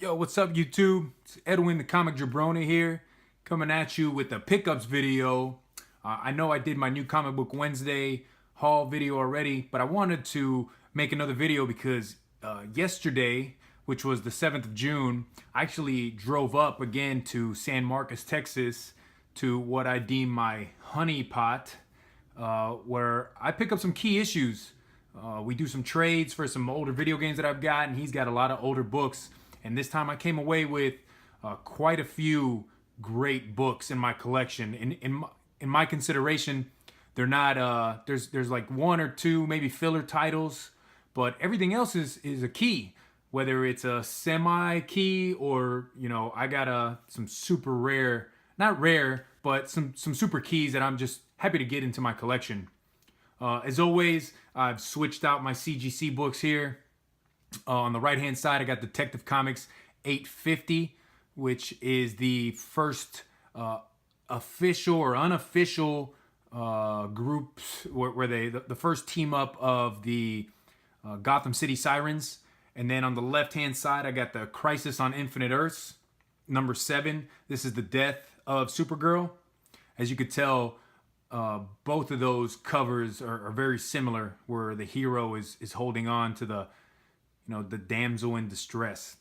Yo, what's up, YouTube? It's Edwin, the comic jabroni here, coming at you with a pickups video. I know I did my new Comic Book Wednesday haul video already, but I wanted to make another video because yesterday, which was the 7th of June, I actually drove up again to San Marcos, Texas, to what I deem my honeypot, where I pick up some key issues. We do some trades for some older video games that I've got, and he's got a lot of older books. And this time I came away with quite a few great books in my collection. In my consideration, they're not there's like one or two maybe filler titles, but everything else is a key. Whether it's a semi key or I got some super rare, not rare, but some super keys that I'm just happy to get into my collection. As always, I've switched out my CGC books here. On the right hand side, I got Detective Comics 850, which is the first official or unofficial groups where the first team up of the Gotham City Sirens. And then on the left hand side, I got the Crisis on Infinite Earths, number 7. This is the death of Supergirl. As you could tell, both of those covers are very similar, where the hero is holding on to the damsel in distress.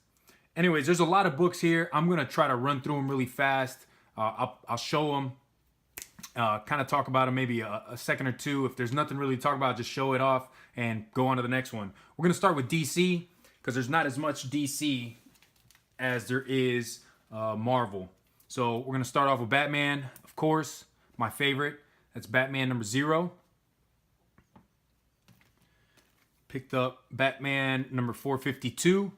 Anyways, there's a lot of books here. I'm gonna try to run through them really fast. I'll show them, kind of talk about them maybe a second or two. If there's nothing really to talk about, just show it off and go on to the next one. We're gonna start with DC because there's not as much DC as there is Marvel. So we're gonna start off with Batman, of course, my favorite. That's Batman number 0. Picked up Batman number 452.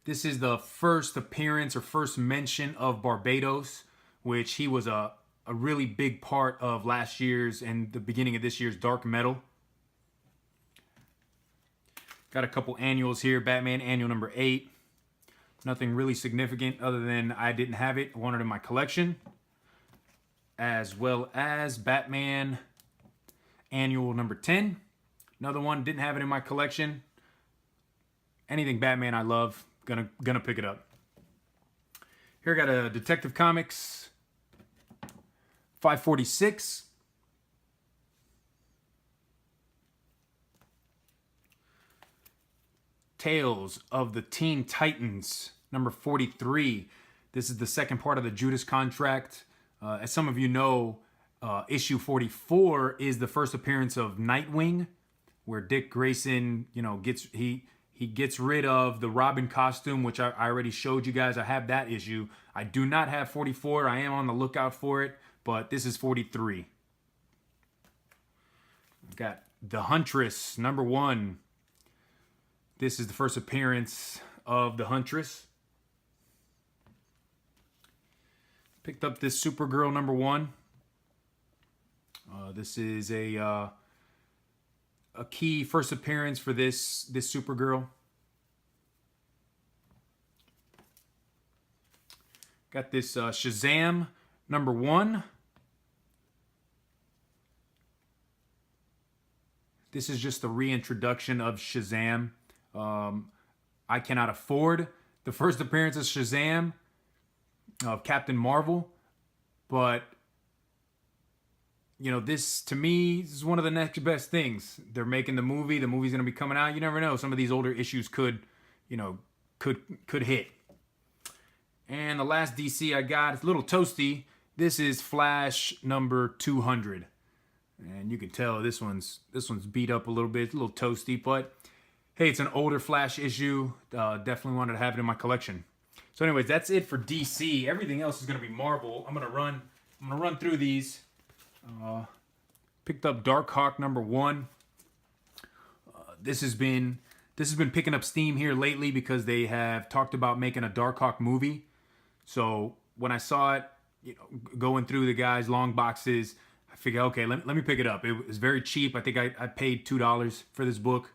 This is the first appearance or first mention of Barbados, which he was a really big part of last year's and the beginning of this year's Dark Metal. Got a couple annuals here. Batman annual number 8. Nothing really significant other than I didn't have it. I wanted it in my collection. As well as Batman annual number 10. Another one, didn't have it in my collection. Anything Batman I love, gonna pick it up. Here I got a Detective Comics 546. Tales of the Teen Titans number 43. This is the second part of the Judas contract. As some of you know, issue 44 is the first appearance of Nightwing, where Dick Grayson, he gets rid of the Robin costume, which I already showed you guys. I have that issue. I do not have 44. I am on the lookout for it, but this is 43. I've got The Huntress, number 1. This is the first appearance of The Huntress. Picked up this Supergirl number 1. This is a key first appearance for this Supergirl. Got this Shazam number 1. This is just the reintroduction of Shazam. I cannot afford the first appearance of Shazam of Captain Marvel, but this to me is one of the next best things. They're making the movie. The movie's gonna be coming out. You never know. Some of these older issues could hit. And the last DC I got, it's a little toasty. This is Flash number 200, and you can tell this one's beat up a little bit. It's a little toasty, but hey, it's an older Flash issue. Definitely wanted to have it in my collection. So, anyways, that's it for DC. Everything else is gonna be Marvel. I'm gonna run through these. Picked up Darkhawk number 1. This has been picking up steam here lately because they have talked about making a Darkhawk movie. So when I saw it, going through the guys' long boxes, I figured, okay, let me pick it up. It was very cheap. I think I paid $2 for this book.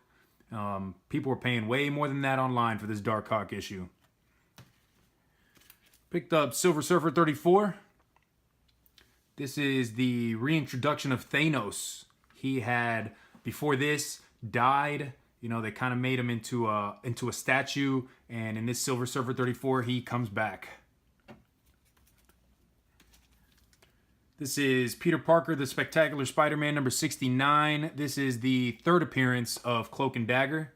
People were paying way more than that online for this Darkhawk issue. Picked up Silver Surfer 34. This is the reintroduction of Thanos. He had, before this, died You know, they kind of made him into a statue, and in this Silver Surfer 34, he comes back. This is Peter Parker, the Spectacular Spider-Man, number 69. This is the third appearance of Cloak and Dagger.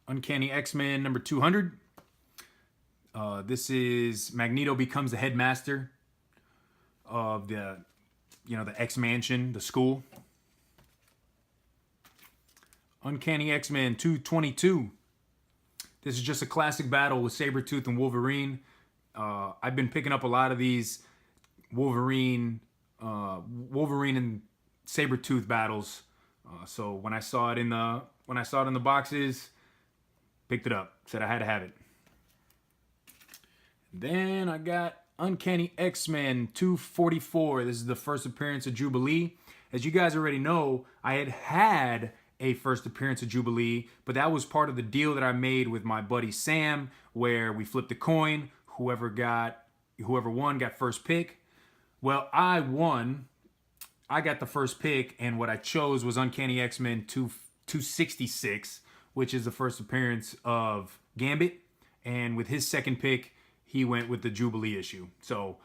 Uncanny X-Men, number 200. This is Magneto becomes the headmaster of the X-Mansion, the school. Uncanny X-Men 222. This is just a classic battle with Sabretooth and Wolverine. I've been picking up a lot of these Wolverine and Sabretooth battles. So when I saw it in the boxes, picked it up. Said I had to have it. Then I got Uncanny X-Men 244. This is the first appearance of Jubilee. As you guys already know, I had a first appearance of Jubilee, but that was part of the deal that I made with my buddy Sam, where we flipped a coin. Whoever won got first pick. Well, I won. I got the first pick, and what I chose was Uncanny X-Men 266, which is the first appearance of Gambit. And with his second pick, he went with the Jubilee issue. So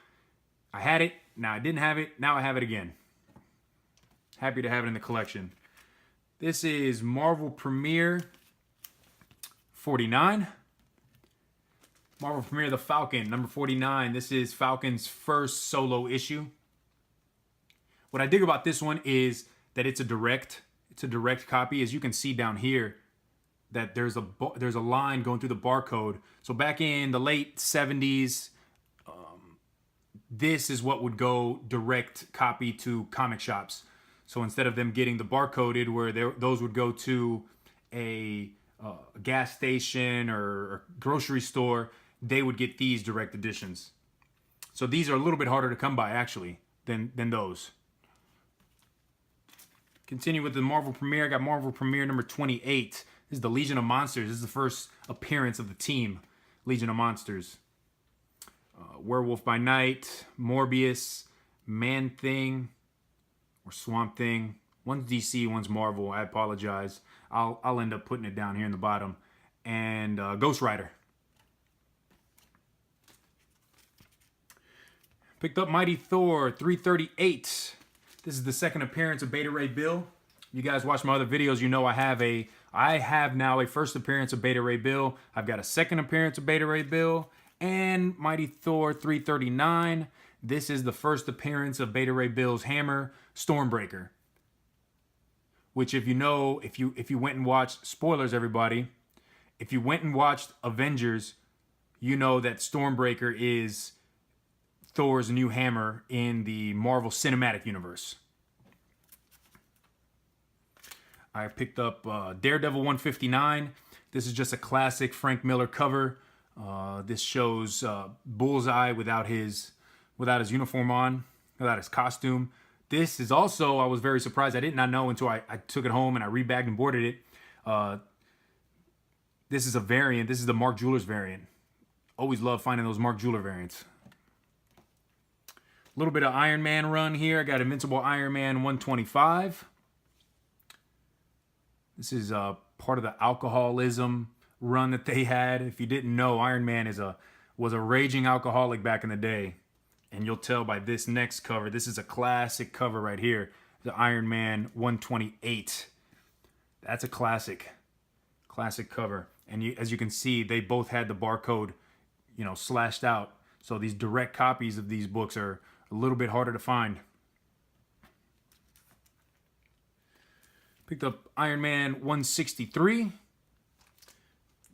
I had it. Now I didn't have it. Now I have it again. Happy to have it in the collection. This is Marvel Premiere 49. Marvel Premiere The Falcon, number 49. This is Falcon's first solo issue. What I dig about this one is that it's a direct copy. As you can see down here, that there's a line going through the barcode. So back in the late 70s, this is what would go direct copy to comic shops. So instead of them getting the barcoded, where those would go to a gas station or grocery store, they would get these direct editions. So these are a little bit harder to come by, actually, than those. Continue with the Marvel Premiere. I got Marvel Premiere number 28. This is the Legion of Monsters. This is the first appearance of the team, Legion of Monsters. Werewolf by Night, Morbius, Man-Thing, or Swamp Thing. One's DC, one's Marvel. I apologize. I'll end up putting it down here in the bottom. And Ghost Rider. Picked up Mighty Thor 338. This is the second appearance of Beta Ray Bill. You guys watch my other videos, you know I have now a first appearance of Beta Ray Bill. I've got a second appearance of Beta Ray Bill and Mighty Thor 339. This is the first appearance of Beta Ray Bill's hammer, Stormbreaker. Which, if you know, if you went and watched, spoilers everybody, if you went and watched Avengers, you know that Stormbreaker is Thor's new hammer in the Marvel Cinematic Universe. I picked up Daredevil 159. This is just a classic Frank Miller cover. This shows Bullseye without his uniform on, without his costume. This is also, I was very surprised. I did not know until I took it home and I rebagged and boarded it. This is a variant. This is the Mark Jewelers variant. Always love finding those Mark Jeweler variants. A little bit of Iron Man run here. I got Invincible Iron Man 125. This is part of the alcoholism run that they had. If you didn't know, Iron Man was a raging alcoholic back in the day. And you'll tell by this next cover. This is a classic cover right here. The Iron Man 128. That's a classic cover. And as you can see, they both had the barcode, slashed out. So these direct copies of these books are a little bit harder to find. Picked up Iron Man 163.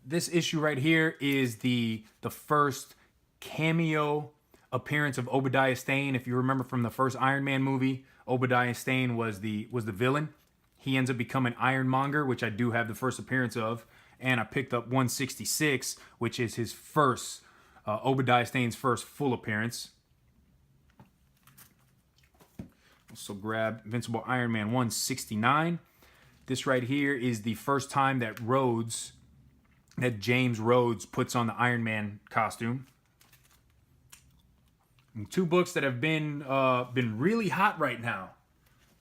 This issue right here is the first cameo appearance of Obadiah Stane. If you remember from the first Iron Man movie, Obadiah Stane was the villain. He ends up becoming Ironmonger, which I do have the first appearance of. And I picked up 166, which is his first, Obadiah Stane's first full appearance. Also grab Invincible Iron Man 169. This right here is the first time that James Rhodes puts on the Iron Man costume. And two books that have been really hot right now.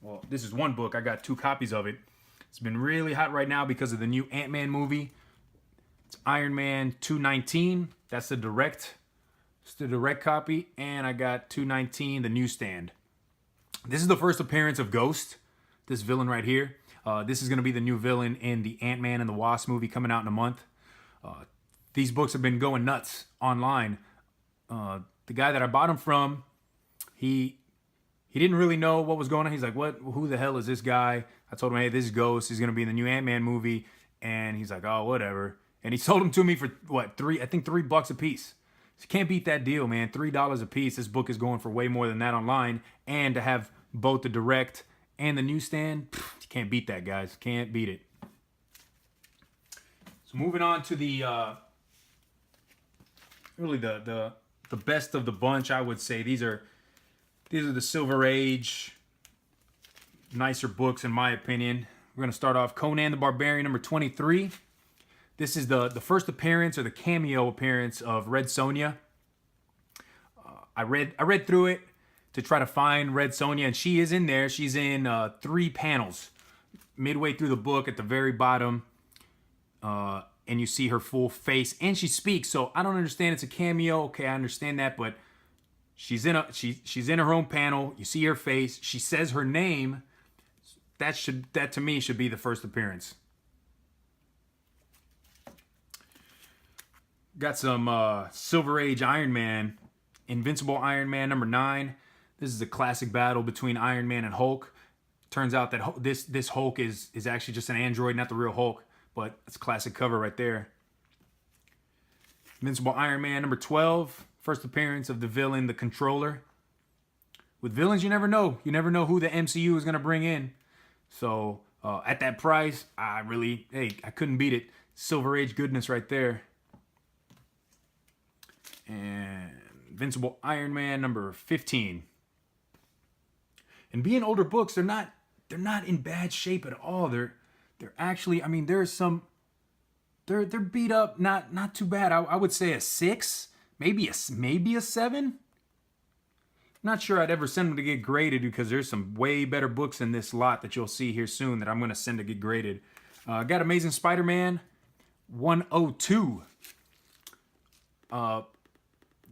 Well, this is one book. I got 2 copies of it. It's been really hot right now because of the new Ant-Man movie. It's Iron Man 219. That's the direct. It's the direct copy. And I got 219, the newsstand. This is the first appearance of Ghost, this villain right here. This is going to be the new villain in the Ant-Man and the Wasp movie coming out in a month. These books have been going nuts online. The guy that I bought them from, he didn't really know what was going on. He's like, "What? Who the hell is this guy?" I told him, "Hey, this is Ghost. He's going to be in the new Ant-Man movie." And he's like, "Oh, whatever." And he sold them to me for what? $3 a piece. You can't beat that deal, man. $3 a piece. This book is going for way more than that online. And to have both the direct and the newsstand, you can't beat that, guys. Can't beat it. So moving on to the really the best of the bunch, I would say. These are the Silver Age nicer books in my opinion. We're gonna start off Conan the Barbarian number 23. This is the first appearance or the cameo appearance of Red Sonja. I read through it to try to find Red Sonja, and she is in there. She's in 3 panels, midway through the book at the very bottom, and you see her full face, and she speaks. So I don't understand. It's a cameo. Okay, I understand that, but she's in her own panel. You see her face. She says her name. That to me should be the first appearance. Got some Silver Age Iron Man, Invincible Iron Man number 9. This is a classic battle between Iron Man and Hulk. Turns out that this Hulk is actually just an android, not the real Hulk, but it's a classic cover right there. Invincible Iron Man number 12, first appearance of the villain, the Controller. With villains, you never know. You never know who the MCU is going to bring in. So at that price, I couldn't beat it. Silver Age goodness right there. And Invincible Iron Man number 15. And being older books, they're not in bad shape at all. They're actually, I mean, there's some, they're beat up, not too bad. I would say a 6, maybe a 7. Not sure I'd ever send them to get graded because there's some way better books in this lot that you'll see here soon that I'm going to send to get graded. Got Amazing Spider-Man 102.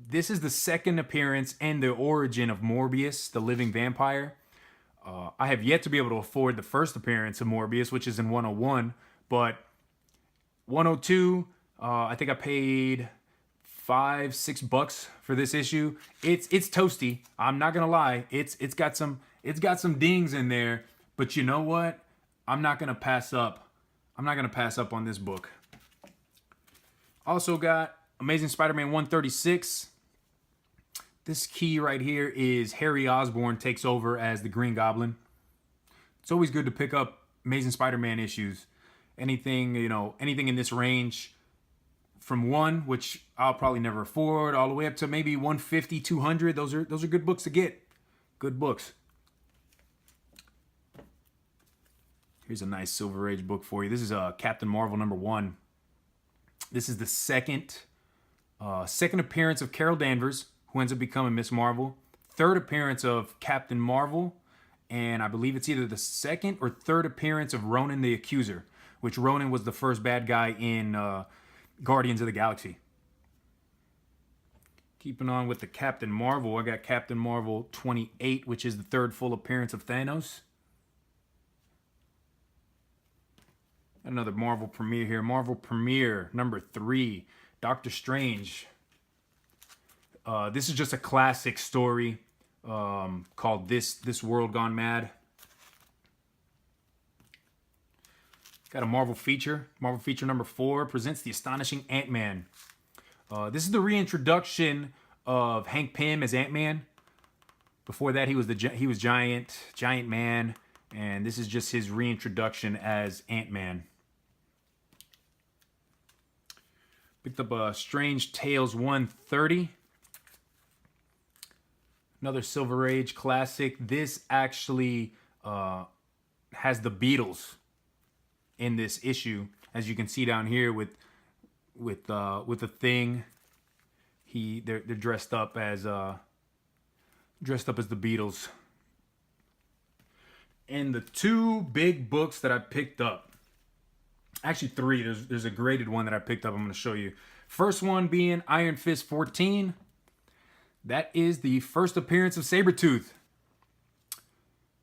This is the second appearance and the origin of Morbius, the living vampire. I have yet to be able to afford the first appearance of Morbius, which is in 101. But 102, I think I paid $5-6 for this issue. It's toasty. I'm not gonna lie. It's got some dings in there. But you know what? I'm not gonna pass up. I'm not gonna pass up on this book. Also got Amazing Spider-Man 136. This key right here is Harry Osborn takes over as the Green Goblin. It's always good to pick up Amazing Spider-Man issues. Anything in this range from 1, which I'll probably never afford, all the way up to maybe 150, 200. Those are good books to get. Good books. Here's a nice Silver Age book for you. This is Captain Marvel number 1. This is the second appearance of Carol Danvers, who ends up becoming Miss Marvel. Third appearance of Captain Marvel. And I believe it's either the second or third appearance of Ronan the Accuser, which Ronan was the first bad guy in Guardians of the Galaxy. Keeping on with the Captain Marvel, I got Captain Marvel 28, which is the third full appearance of Thanos. Another Marvel premiere here. Marvel premiere number 3, Doctor Strange. This is just a classic story called This World Gone Mad. Got a Marvel feature. Marvel feature number 4 presents The Astonishing Ant-Man. This is the reintroduction of Hank Pym as Ant-Man. Before that, he was Giant Man, and this is just his reintroduction as Ant-Man. Picked up a Strange Tales 130. Another Silver Age classic. This actually has the Beatles in this issue, as you can see down here with the Thing. They're dressed up as the Beatles. And the two big books that I picked up, actually three, there's a graded one that I picked up I'm going to show you. First one being Iron Fist 14. That is the first appearance of Sabretooth.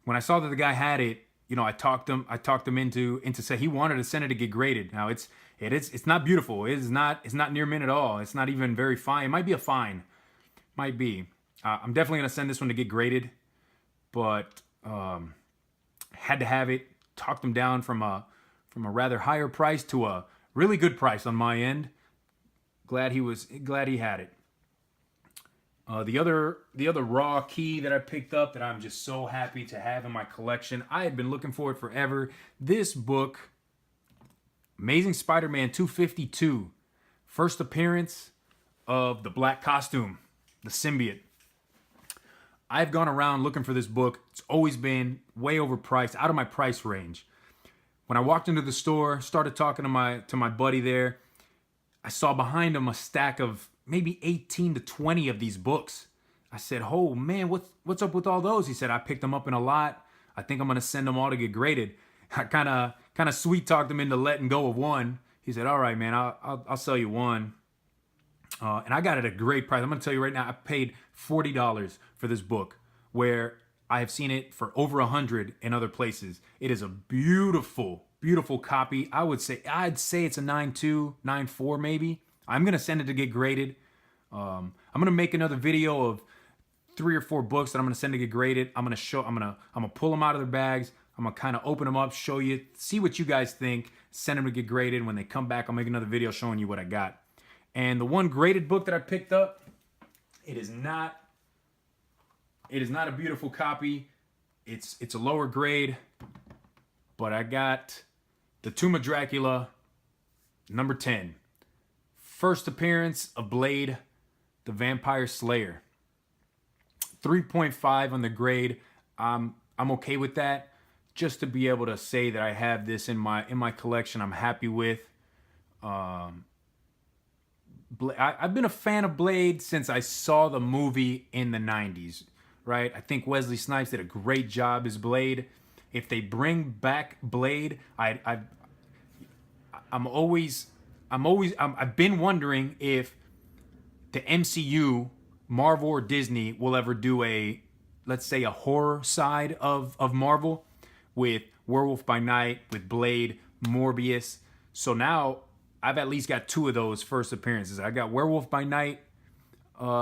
When I saw that the guy had it, you know, I talked him into say he wanted to send it to get graded. Now it's not beautiful. It's not near mint at all. It's not even very fine. It might be a fine. Might be. I'm definitely gonna send this one to get graded, but had to have it. Talked him down from a rather higher price to a really good price on my end. Glad he had it. The other raw key that I picked up that I'm just so happy to have in my collection. I had been looking for it forever. This book, Amazing Spider-Man 252, first appearance of the black costume, the symbiote. I've gone around looking for this book. It's always been way overpriced, out of my price range. When I walked into the store, started talking to my buddy there, I saw behind him a stack of maybe 18 to 20 of these books. I said, "Oh man, what's up with all those?" He said, "I picked them up in a lot. I think I'm gonna send them all to get graded." I kind of sweet talked him into letting go of one. He said, "All right, man, I'll sell you one." And I got it at a great price. I'm gonna tell you right now, I paid $40 for this book, where I have seen it for over 100 in other places. It is a beautiful, beautiful copy. I'd say it's a 9.2, 9.4 maybe. I'm gonna send it to get graded. I'm gonna make another video of 3 or 4 books that I'm gonna send to get graded. I'm gonna pull them out of their bags. I'm gonna kind of open them up, show you, see what you guys think, send them to get graded. When they come back, I'll make another video showing you what I got. And the one graded book that I picked up, it is not a beautiful copy. It's a lower grade, but I got The Tomb of Dracula, number 10. First appearance of Blade, the Vampire Slayer. 3.5 on the grade. I'm okay with that. Just to be able to say that I have this in my collection, I'm happy with. I've been a fan of Blade since I saw the movie in the 90s, right? I think Wesley Snipes did a great job as Blade. If they bring back Blade, I've been wondering if the MCU, Marvel or Disney, will ever do let's say a horror side of Marvel with Werewolf by Night, with Blade, Morbius. So now I've at least got 2 of those first appearances. I got Werewolf by Night,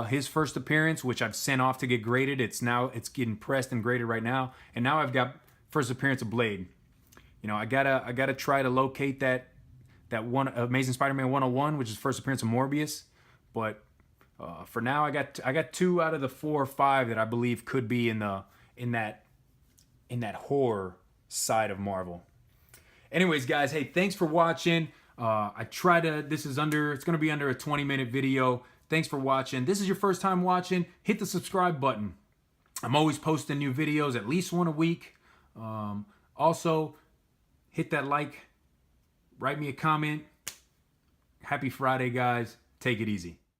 his first appearance, which I've sent off to get graded. It's getting pressed and graded right now. And now I've got first appearance of Blade. You know, I gotta try to locate that one Amazing Spider-Man 101, which is first appearance of Morbius. But for now, I got 2 out of the 4 or 5 that I believe could be in that horror side of Marvel. Anyways, guys, hey, thanks for watching. It's gonna be under a 20-minute video. Thanks for watching. This is your first time watching, hit the subscribe button. I'm always posting new videos, at least one a week. Also, hit that like, write me a comment. Happy Friday, guys. Take it easy.